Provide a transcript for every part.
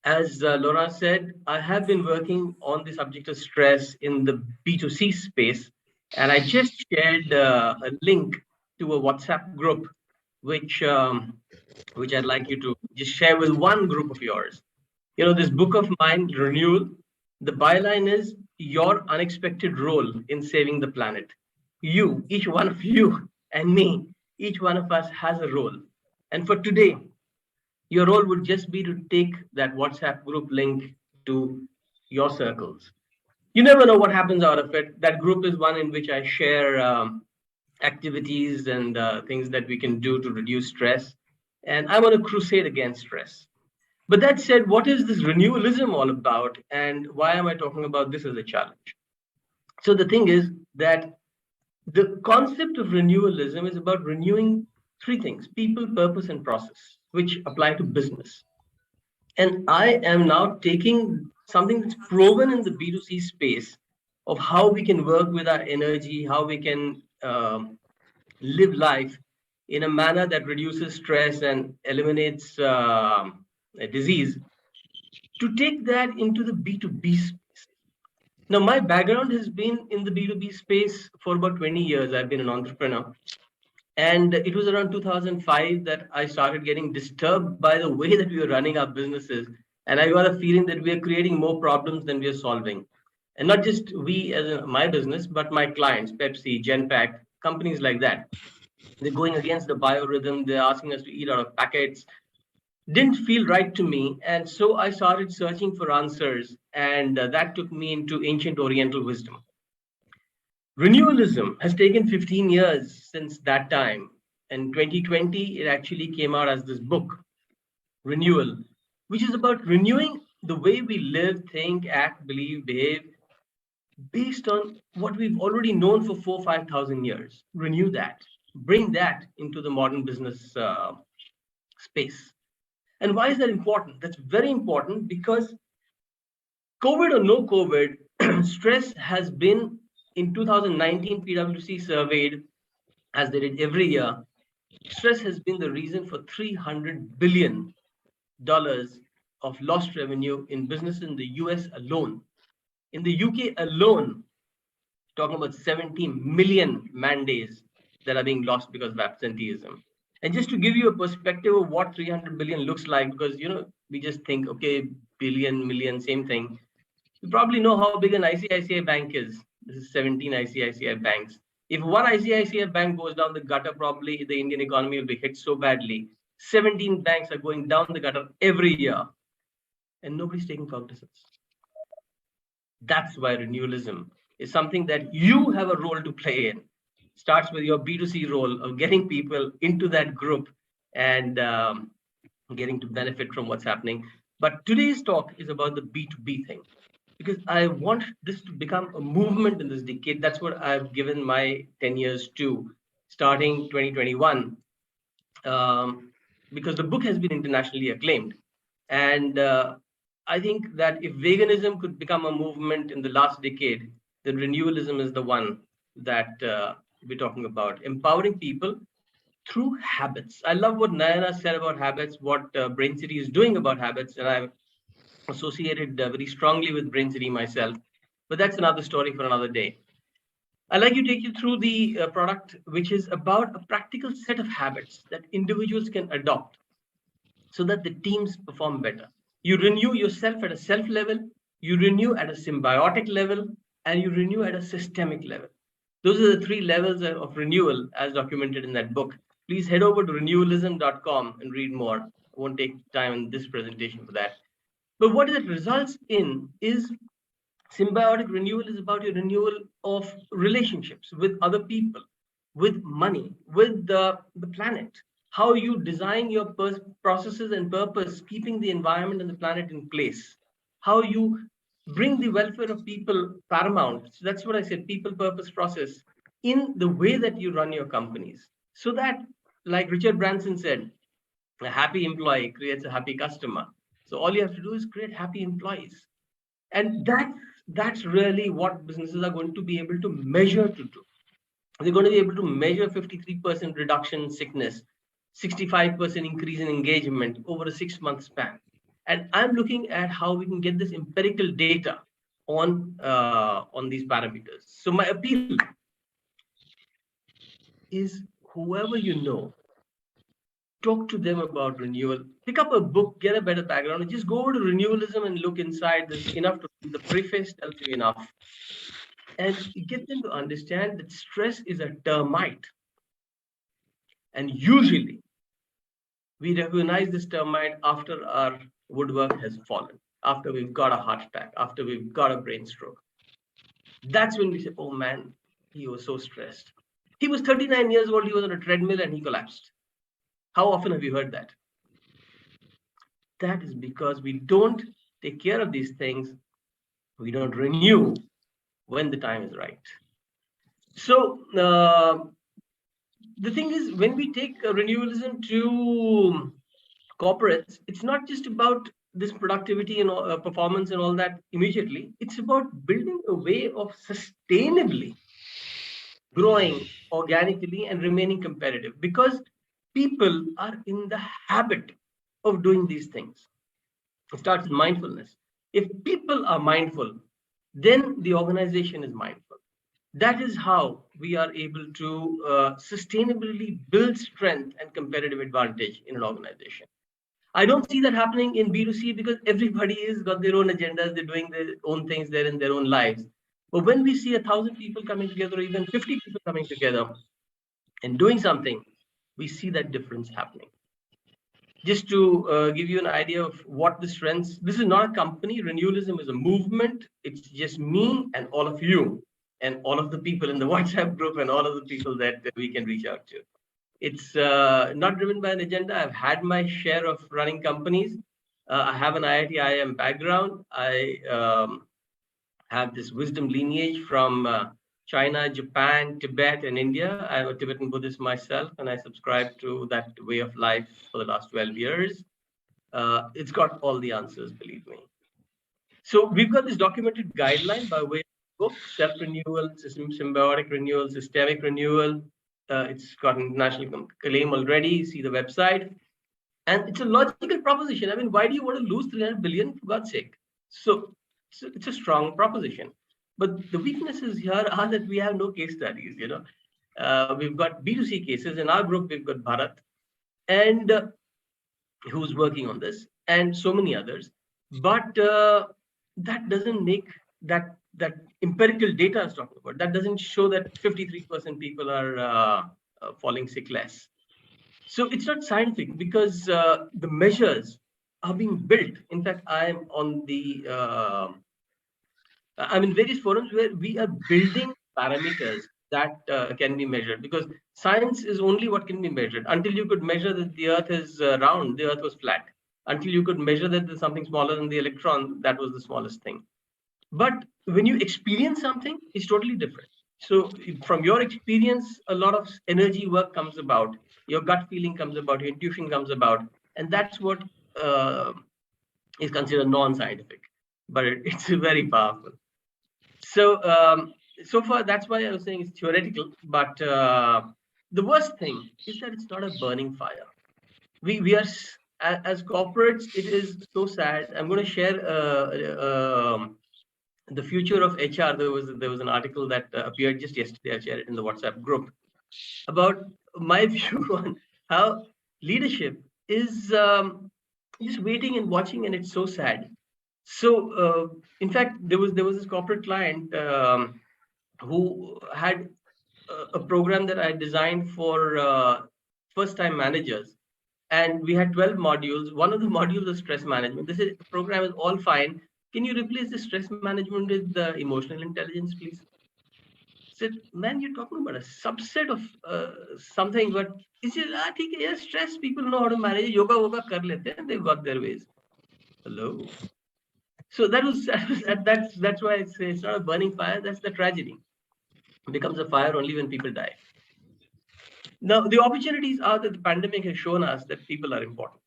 As Laura said, I have been working on the subject of stress in the B2C space, and I just shared a link to a WhatsApp group, which um, which I'd like you to just share with one group of yours. You know, this book of mine, Renewal, the byline is your unexpected role in saving the planet. You, each one of you, and me, each one of us has a role. And for today, your role would just be to take that WhatsApp group link to your circles. You never know what happens out of it. That group is one in which I share activities and things that we can do to reduce stress. And I'm on a crusade against stress. But that said, what is this renewalism all about? And why am I talking about this as a challenge? So the thing is that the concept of renewalism is about renewing three things: people, purpose, and process, which apply to business. And I am now taking something that's proven in the B2C space of how we can work with our energy, how we can live life in a manner that reduces stress and eliminates a disease, to take that into the B2B space. Now, my background has been in the B2B space for about 20 years. I've been an entrepreneur. And it was around 2005 that I started getting disturbed by the way that we were running our businesses. And I got a feeling that we are creating more problems than we are solving. And not just we as in my business, but my clients, Pepsi, Genpact, companies like that. They're going against the biorhythm. They're asking us to eat out of packets. Didn't feel right to me. And so I started searching for answers. And that took me into ancient Oriental wisdom. Renewalism has taken 15 years since that time. In 2020, it actually came out as this book, Renewal, which is about renewing the way we live, think, act, believe, behave based on what we've already known for 5,000 years. Renew that, bring that into the modern business space. And why is that important? That's very important because COVID or no COVID, stress has been in 2019 PwC surveyed, as they did every year, stress has been the reason for $300 billion of lost revenue in business in the US alone. In the UK alone, talking about 17 million man days that are being lost because of absenteeism. And just to give you a perspective of what 300 billion looks like, because we just think, okay, billion, million, same thing. You probably know how big an ICICI bank is. This is 17 ICICI banks. If one ICICI bank goes down the gutter, probably the Indian economy will be hit so badly. 17 banks are going down the gutter every year, and nobody's taking cognizance. That's why renewalism is something that you have a role to play in. Starts with your B2C role of getting people into that group and getting to benefit from what's happening. But today's talk is about the B2B thing, because I want this to become a movement in this decade. That's what I've given my 10 years to, starting 2021, because the book has been internationally acclaimed. And I think that if veganism could become a movement in the last decade, then renewalism is the one that we're talking about, empowering people through habits. I love what Nayana said about habits, what Brain City is doing about habits, and I've associated very strongly with Brain City myself. But that's another story for another day. I'd like to take you through the product, which is about a practical set of habits that individuals can adopt so that the teams perform better. You renew yourself at a self level, you renew at a symbiotic level, and you renew at a systemic level. Those are the three levels of renewal as documented in that book. Please head over to renewalism.com and read more. I won't take time in this presentation for that. But what it results in is symbiotic renewal is about your renewal of relationships with other people, with money, with the planet. How you design your processes and purpose, keeping the environment and the planet in place. How you bring the welfare of people paramount. So that's what I said, people, purpose, process, in the way that you run your companies. So that, like Richard Branson said, a happy employee creates a happy customer. So all you have to do is create happy employees. And that's really what businesses are going to be able to measure to do. They're going to be able to measure 53% reduction in sickness, 65% increase in engagement over a 6-month span. And I'm looking at how we can get this empirical data on these parameters. So my appeal is, whoever you know, talk to them about renewal. Pick up a book, get a better background, and just go over to RENEWALism and look inside. There's enough to read. The preface tells you enough. And you get them to understand that stress is a termite. And usually we recognize this termite after our woodwork has fallen, after we've got a heart attack, after we've got a brain stroke. That's when we say, oh man, he was so stressed. He was 39 years old, he was on a treadmill and he collapsed. How often have you heard that? That is because we don't take care of these things. We don't renew when the time is right. So the thing is, when we take RENEWALism to corporates, it's not just about this productivity and performance and all that immediately. It's about building a way of sustainably growing organically and remaining competitive, because people are in the habit of doing these things. It starts with mindfulness. If people are mindful, then the organization is mindful. That is how we are able to sustainably build strength and competitive advantage in an organization. I don't see that happening in B2C because everybody has got their own agendas, they're doing their own things there in their own lives. But when we see 1,000 people coming together, or even 50 people coming together and doing something, we see that difference happening. Just to give you an idea of what the strengths, this is not a company. RENEWALism is a movement. It's just me and all of you and all of the people in the WhatsApp group and all of the people that we can reach out to. It's not driven by an agenda. I've had my share of running companies. I have an IIT IIM background. I have this wisdom lineage from China, Japan, Tibet, and India. I'm a Tibetan Buddhist myself, and I subscribe to that way of life for the last 12 years. It's got all the answers, believe me. So we've got this documented guideline by way of book: self-renewal, symbiotic renewal, systemic renewal. It's got international claim already. See the website. And it's a logical proposition. I mean, why do you want to lose 300 billion, for God's sake? So it's a strong proposition. But the weaknesses here are that we have no case studies. We've got B2C cases. In our group, we've got Bharat, and who's working on this, and so many others. But that doesn't make that empirical data I was talking about. That doesn't show that 53% people are falling sick less. So it's not scientific because the measures are being built. In fact, I'm in various forums where we are building parameters that can be measured, because science is only what can be measured. Until you could measure that the earth is round, the earth was flat. Until you could measure that there's something smaller than the electron, that was the smallest thing. But when you experience something, it's totally different. So from your experience, a lot of energy work comes about, your gut feeling comes about, your intuition comes about, and that's what is considered non-scientific, but it's very powerful. So so far, that's why I was saying it's theoretical, but the worst thing is that it's not a burning fire. We are, as corporates, it is so sad. I'm going to share the future of HR. There was an article that appeared just yesterday. I shared it in the WhatsApp group about my view on how leadership is just waiting and watching, and it's so sad. So in fact, there was this corporate client who had a program that I designed for first-time managers, and we had 12 modules. One of the modules was stress management. They said the program is all fine. Can you replace the stress management with the emotional intelligence, please? I said, man, you're talking about a subset of something, but it's just, yes, stress, people know how to manage it. Yoga kar lete hain, they've got their ways. Hello. So that's why I say it's not a burning fire. That's the tragedy. It becomes a fire only when people die. Now, the opportunities are that the pandemic has shown us that people are important.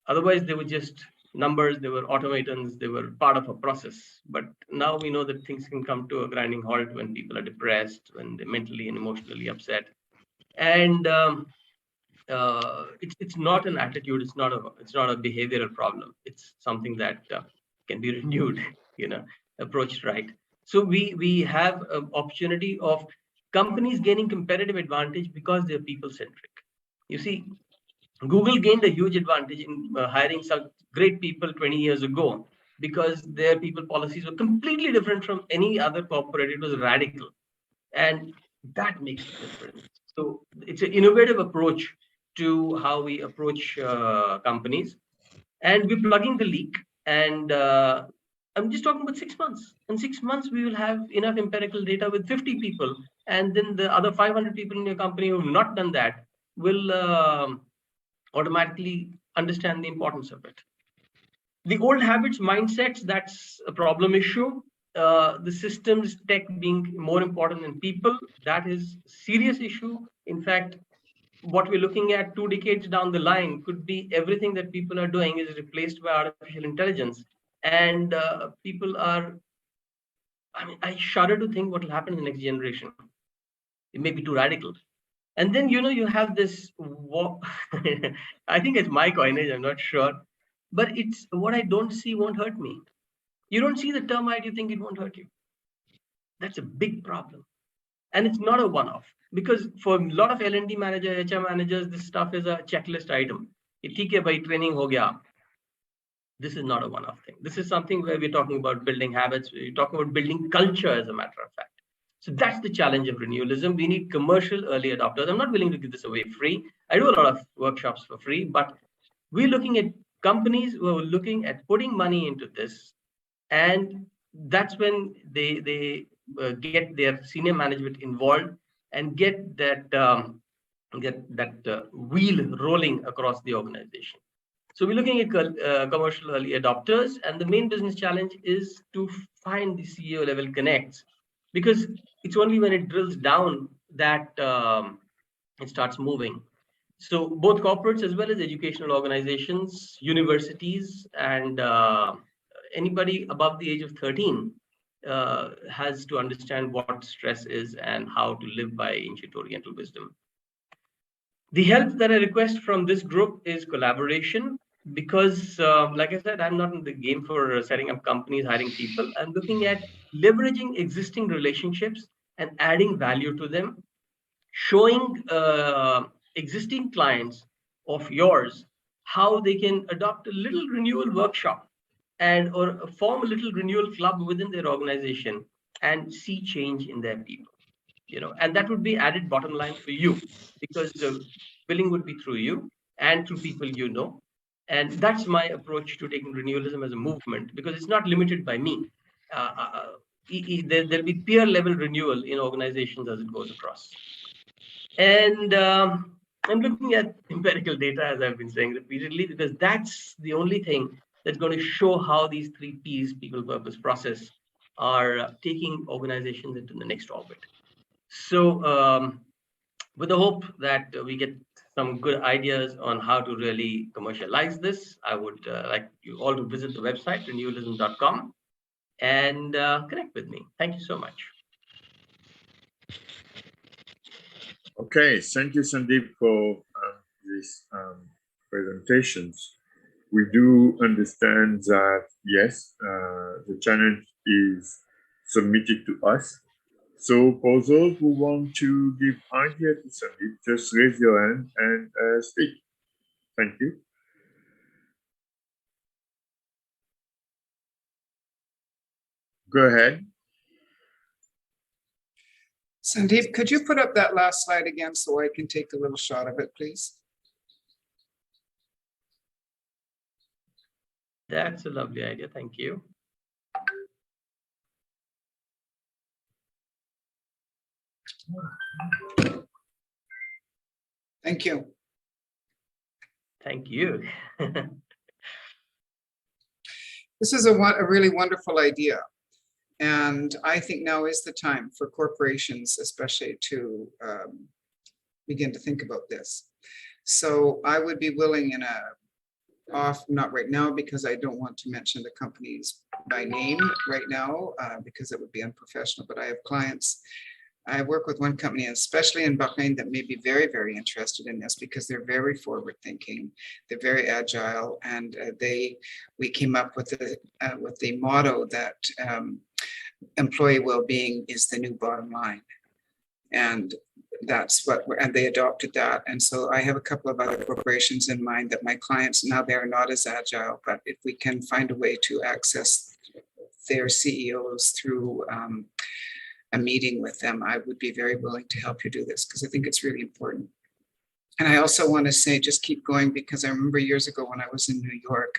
Otherwise, they were just numbers, they were automatons, they were part of a process. But now we know that things can come to a grinding halt when people are depressed, when they're mentally and emotionally upset. And it's not an attitude. It's not a behavioral problem. It's something that can be renewed, approached right. So we have an opportunity of companies gaining competitive advantage because they're people centric. You see, Google gained a huge advantage in hiring some great people 20 years ago because their people policies were completely different from any other corporate. It was radical, and that makes the difference. So it's an innovative approach to how we approach companies, and we're plugging the leak. And I'm just talking about 6 months. In 6 months, we will have enough empirical data with 50 people, and then the other 500 people in your company who have not done that will automatically understand the importance of it. The old habits mindsets, that's a problem issue. The systems tech being more important than people, that is a serious issue. In fact, what we're looking at 2 decades down the line could be everything that people are doing is replaced by artificial intelligence. And people are, I mean, I shudder to think what will happen in the next generation. It may be too radical. And then, you have this, I think it's my coinage, I'm not sure. But it's what I don't see won't hurt me. You don't see the termite, you think it won't hurt you. That's a big problem. And it's not a one-off. Because for a lot of L&D managers, HR managers, this stuff is a checklist item. ठीक है भाई, training हो गया. This is not a one-off thing. This is something where we're talking about building habits. We're talking about building culture, as a matter of fact. So that's the challenge of renewalism. We need commercial early adopters. I'm not willing to give this away free. I do a lot of workshops for free, but we're looking at companies who are looking at putting money into this, and that's when they get their senior management involved and get that wheel rolling across the organization. So we're looking at commercial early adopters, and the main business challenge is to find the CEO level connects, because it's only when it drills down that it starts moving. So both corporates as well as educational organizations, universities, and anybody above the age of 13 has to understand what stress is and how to live by ancient Oriental wisdom. The help that I request from this group is collaboration, because like I said, I'm not in the game for setting up companies, hiring people. I'm looking at leveraging existing relationships and adding value to them, showing existing clients of yours how they can adopt a little renewal workshop and or form a little renewal club within their organization and see change in their people. And that would be added bottom line for you, because the billing would be through you and through people and that's my approach to taking renewalism as a movement, because it's not limited by me. There'll be peer level renewal in organizations as it goes across. And I'm looking at empirical data, as I've been saying repeatedly, because that's the only thing that's going to show how these 3 Ps, people, purpose, process, are taking organizations into the next orbit. So with the hope that we get some good ideas on how to really commercialize this, I would like you all to visit the website, RENEWALism.com, and connect with me. Thank you so much. Okay, thank you, Sandeep, for these presentations. We do understand that, yes, the challenge is submitted to us. So for those who want to give idea to Sandeep, just raise your hand and speak. Thank you. Go ahead. Sandeep, could you put up that last slide again so I can take a little shot of it, please? That's a lovely idea. Thank you. Thank you. Thank you. This is a really wonderful idea. And I think now is the time for corporations, especially, to begin to think about this. So I would be willing in not right now, because I don't want to mention the companies by name right now, because it would be unprofessional, but I have clients I work with one company, especially in Bahrain, that may be very, very interested in this because they're very forward thinking. They're very agile, and we came up with the motto that employee well-being is the new bottom line. And that's what, and they adopted that. And so I have a couple of other corporations in mind that my clients, now they're not as agile, but if we can find a way to access their CEOs through a meeting with them, I would be very willing to help you do this because I think it's really important. And I also want to say, just keep going, because I remember years ago when I was in New York,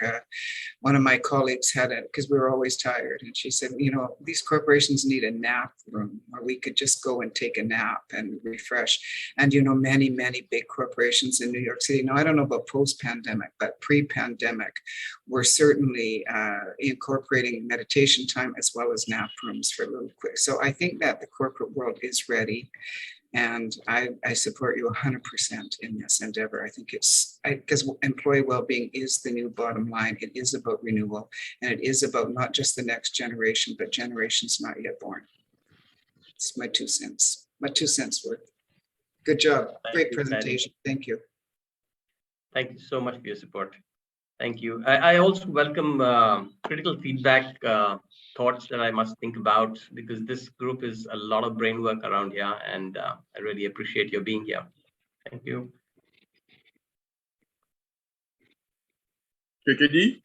one of my colleagues had it because we were always tired. And she said, you know, these corporations need a nap room where we could just go and take a nap and refresh. And, you know, many, many big corporations in New York City, now I don't know about post-pandemic, but pre-pandemic, were certainly incorporating meditation time as well as nap rooms for a little quick. So I think that the corporate world is ready. And I support you 100% in this endeavor. I think it's because employee well-being is the new bottom line. It is about renewal, and it is about not just the next generation, but generations not yet born. It's my 2 cents. My 2 cents worth. Good job. Great presentation. Thank you. Thank you so much for your support. Thank you. I also welcome critical feedback, thoughts that I must think about, because this group is a lot of brain work around here, and I really appreciate your being here. Thank you. KKD?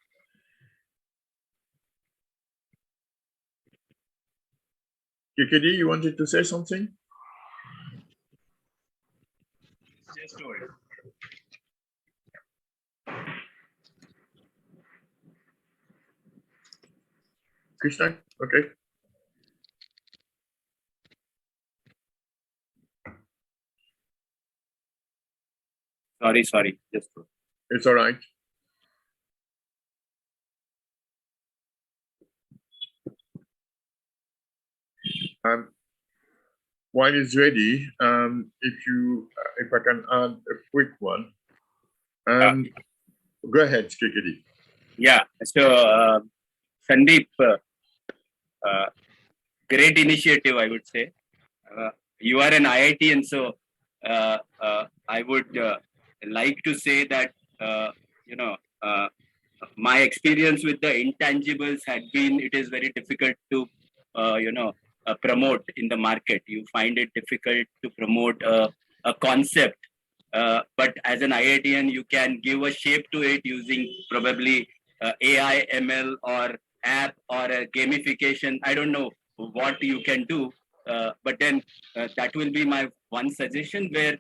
KKD, you wanted to say something? Yes, go ahead. Krishna, okay. Sorry. Just It's all right. While it's ready, if I can add a quick one. Go ahead, KKD. yeah. So Sandeep, great initiative, I would say. You are an IIT, and so I would like to say that my experience with the intangibles had been, it is very difficult to promote in the market. You find it difficult to promote a concept, but as an IITian, you can give a shape to it using probably AI, ML, or app, or a gamification. I don't know what you can do, but then that will be my one suggestion, where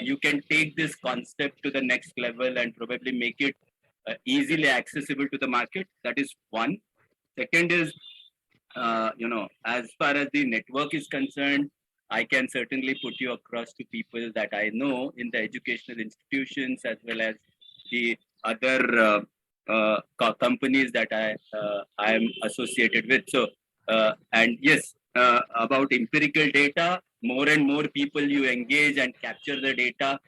you can take this concept to the next level and probably make it easily accessible to the market. That is one. Second is, as far as the network is concerned, I can certainly put you across to people that I know in the educational institutions, as well as the other companies that I am associated with. So, and yes, about empirical data, more and more people you engage and capture the data,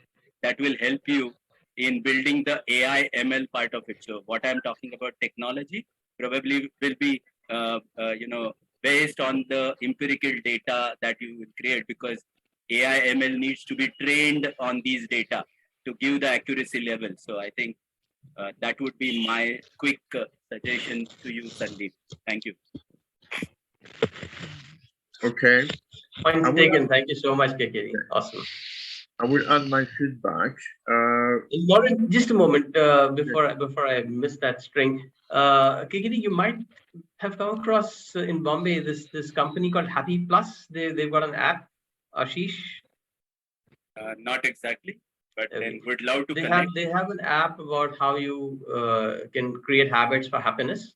that will help you in building the AI ML part of it. So what I'm talking about, technology, probably will be based on the empirical data that you will create, because AI ML needs to be trained on these data to give the accuracy level. So I think that would be my quick suggestion to you, Sandeep. Thank you. Okay. Point taken. Thank you so much, KKD. Awesome. I will add my feedback. Lauren, just a moment before I miss that string. KKD, you might have come across in Bombay this company called Happy Plus. They've got an app. Ashish. Not exactly, but then would love to They connect. They have an app about how you can create habits for happiness.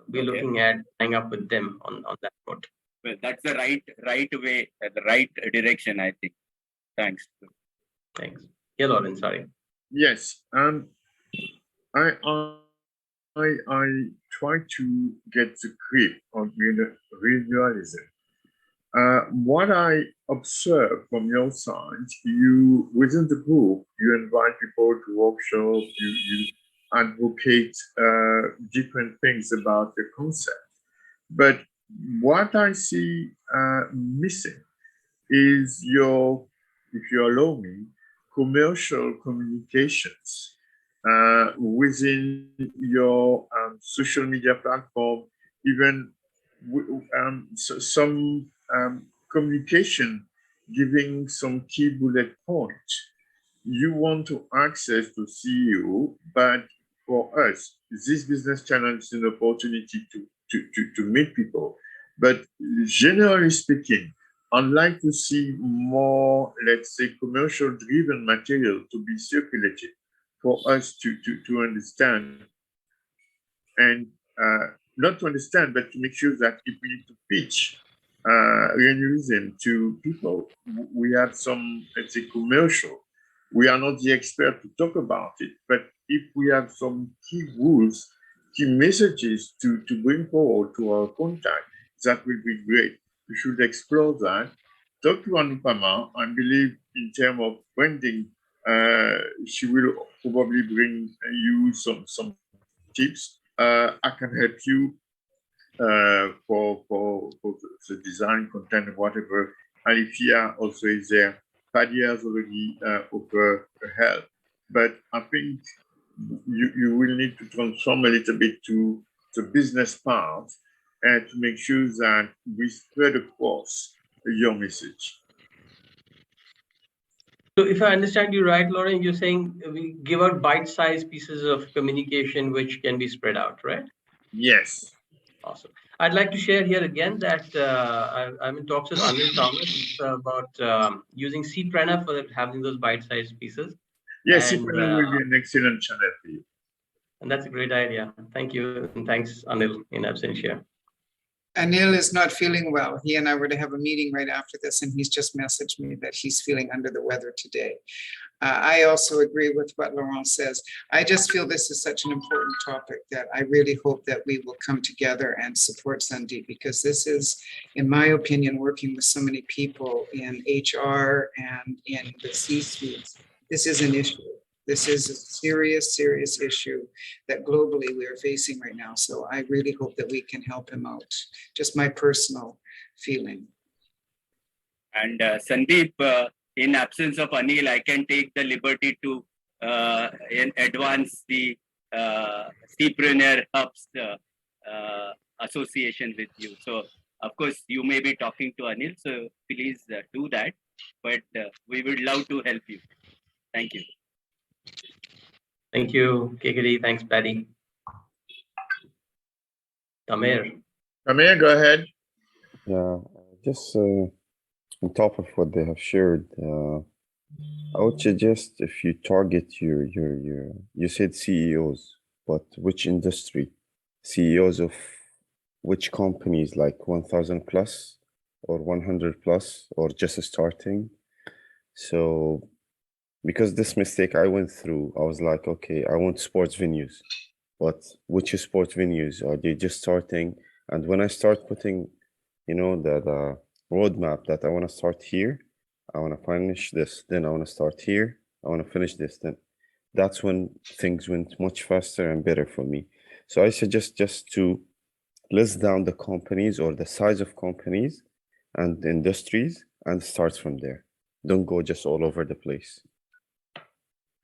We're looking at tying up with them on that note. Well, that's the right way, the right direction, I think. Thanks. Yeah, Lauren, sorry. Yes. I try to get the grip on renewalism. What I observe from your side, you within the group, you invite people to workshop, you advocate different things about the concept. But what I see missing is your, if you allow me, commercial communications within your social media platform, even some communication giving some key bullet points. You want to access to CEO, but for us, this business channel is an opportunity to meet people. But generally speaking, I'd like to see more, let's say, commercial driven material to be circulated for us to understand and not to understand, but to make sure that if we need to pitch RENEWAlism to people, we have some, let's say, commercial. We are not the expert to talk about it, but if we have some key rules, key messages to bring forward to our contact, that will be great. We should explore that. Talk to Anupama. I believe in terms of branding, she will probably bring you some tips. I can help you for the design, content, and whatever. And if also is there, Paddy has already offered help. But I think you will need to transform a little bit to the business part and to make sure that we spread across your message. So if I understand you right, Lauren, you're saying we give out bite-sized pieces of communication which can be spread out, right? Yes. Awesome. I'd like to share here again that I'm in talks with Anil Thomas about using CPreneur for having those bite-sized pieces. Yes, CPreneur will be an excellent channel for you. And that's a great idea. Thank you. And thanks, Anil, in absentia. Anil is not feeling well. He and I were to have a meeting right after this, and he's just messaged me that he's feeling under the weather today. I also agree with what Laurent says. I just feel this is such an important topic that I really hope that we will come together and support Sandeep, because this is, in my opinion, working with so many people in HR and in the C-suites. This is an issue. This is a serious, serious issue that globally we are facing right now. So I really hope that we can help him out. Just my personal feeling. And Sandeep, in absence of Anil, I can take the liberty to advance the CPreneur Hubs association with you. So, of course, you may be talking to Anil, so please do that. But we would love to help you. Thank you. Thank you, KKD. Thanks, Paddy. Tamir. Tamir, go ahead. Yeah, just on top of what they have shared, I would suggest if you target you said CEOs, but which industry? CEOs of which companies, like 1,000 plus or 100 plus or just starting? So, because this mistake I went through, I was like, okay, I want sports venues, but which sports venues? Are they just starting? And when I start putting, the roadmap that I want to start here, I want to finish this, then I want to start here, I want to finish this, then that's when things went much faster and better for me. So I suggest just to list down the companies or the size of companies and industries and start from there. Don't go just all over the place.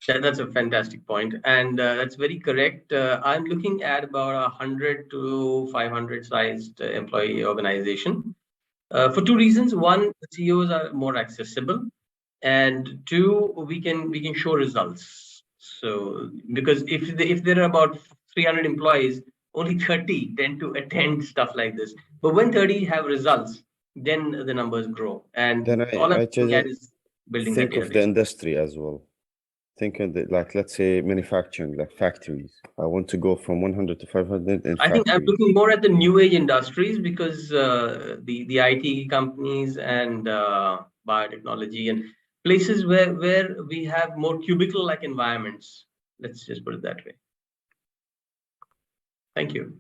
That's a fantastic point, and that's very correct. I'm looking at about 100 to 500 sized employee organization for two reasons. One, the CEOs are more accessible, and two, we can show results. So because if there are about 300 employees, only 30 tend to attend stuff like this. But when 30 have results, then the numbers grow. And then all I'm I looking at is building that think of the database. industry as well. Think of the, like, let's say manufacturing, like factories. I want to go from 100 to 500 in I think I'm factories. looking more at the new age industries, because the IT companies and biotechnology and places where we have more cubicle like environments. Let's just put it that way. Thank you.